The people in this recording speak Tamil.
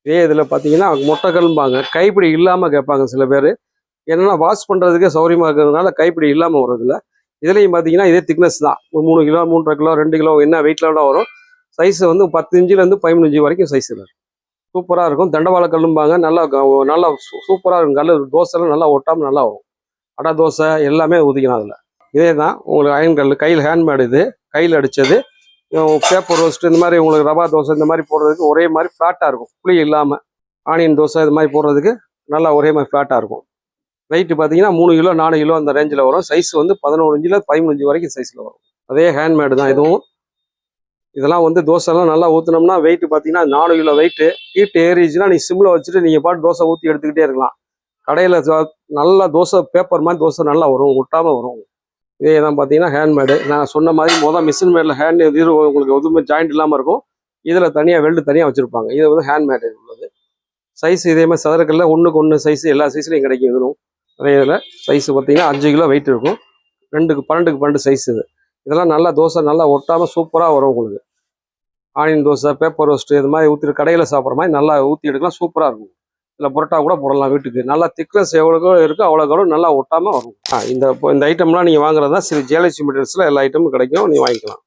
இதே இதில் பார்த்தீங்கன்னா முட்டைகள்பாங்க கைப்பிடி இல்லாமல் கேட்பாங்க சில பேர். என்னென்னா வாஷ் பண்ணுறதுக்கே சௌரியமாக இருக்கிறதுனால கைப்பிடி இல்லாமல் வரும். இதுலேயும் பார்த்தீங்கன்னா இதே திக்னஸ் தான். 3 கிலோ 3.5 கிலோ 2 கிலோ என்ன வெயிட்டில் கூட வரும். சைஸ் வந்து 10 இன்ச்சிலேருந்து 15 இன்ச்சு வரைக்கும் சைஸ் இருக்குது. சூப்பராக இருக்கும். தண்டவாள கல்லும்பாங்க. நல்லா நல்லா சூப்பராக இருக்கும். கல் தோசைலாம் நல்லா ஒட்டாமல் நல்லா வரும். அடை தோசை எல்லாமே ஊற்றிக்கலாம் அதில். இதே தான் உங்களுக்கு அயன் கல் கையில் ஹேண்ட்மேடு. இது கையில் அடித்தது. பேப்பர் ரோஸ்ட்டு இந்த மாதிரி உங்களுக்கு ரவா தோசை இந்த மாதிரி போடுறதுக்கு ஒரே மாதிரி ஃப்ளாட்டாக இருக்கும். புளி இல்லாமல் ஆனியன் தோசை இது மாதிரி போடுறதுக்கு நல்லா ஒரே மாதிரி ஃப்ளாட்டாக இருக்கும். வெயிட் பார்த்தீங்கன்னா 3 கிலோ 4 கிலோ அந்த ரேஞ்சில் வரும். சைஸ் வந்து 11 இன்ச்சில் 13 இன்ச்சு வரைக்கும் சைஸில் வரும். அதே ஹேண்ட்மேடு தான் இதுவும். இதெல்லாம் வந்து தோசைலாம் நல்லா ஊற்றினோம்னா வெயிட் பார்த்தீங்கன்னா 4 கிலோ வெயிட்டு. ஹீட் ஏறிச்சுன்னா நீ சிம்மில் வச்சுட்டு நீங்கள் பாட்டு தோசை ஊற்றி எடுத்துக்கிட்டே இருக்கலாம். கடையில் நல்லா தோசை பேப்பர் மாதிரி தோசை நல்லா வரும், ஒட்டாமல் வரும். இதே தான் பார்த்தீங்கன்னா ஹேண்ட்மேடு. நான் சொன்ன மாதிரி மிஷின் மேடில் ஹேண்ட் இது உங்களுக்கு எதுவுமே ஜாயிண்ட் இல்லாமல் இருக்கும். இதில் தனியாக வெல்டு தனியாக வச்சுருப்பாங்க. இது வந்து ஹேண்ட்மேடு உள்ளது. சைஸ் இதே மாதிரி சதுரக்கல்ல 1க்கு 1 சைஸ் எல்லா சைஸ்லையும் கிடைக்கும். இதுவும் அதே இதில் சைஸ் பார்த்தீங்கன்னா 5 கிலோ வெயிட் இருக்கும். 2க்கு 12 சைஸ் இது. இதெல்லாம் நல்லா தோசை நல்லா ஒட்டாமல் சூப்பராக வரும் உங்களுக்கு. ஆனியன் தோசை பேப்பர் ரோஸ்ட்டு இது மாதிரி ஊற்றி கடையில் சாப்பிட்ற மாதிரி நல்லா ஊற்றி எடுக்கலாம். சூப்பராக இருக்கும். இல்லை புரோட்டா கூட போடலாம் வீட்டுக்கு. நல்லா திக்னஸ் எவ்வளோ இருக்கோ அவ்வளோ நல்லா ஒட்டாமல் வரும். இந்த ஐட்டம்லாம் நீங்கள் வாங்குறதா ஜியாலஜி மெட்டீரியல்ஸில் எல்லா ஐட்டமும் கிடைக்கும். நீங்கள் வாங்கிக்கலாம்.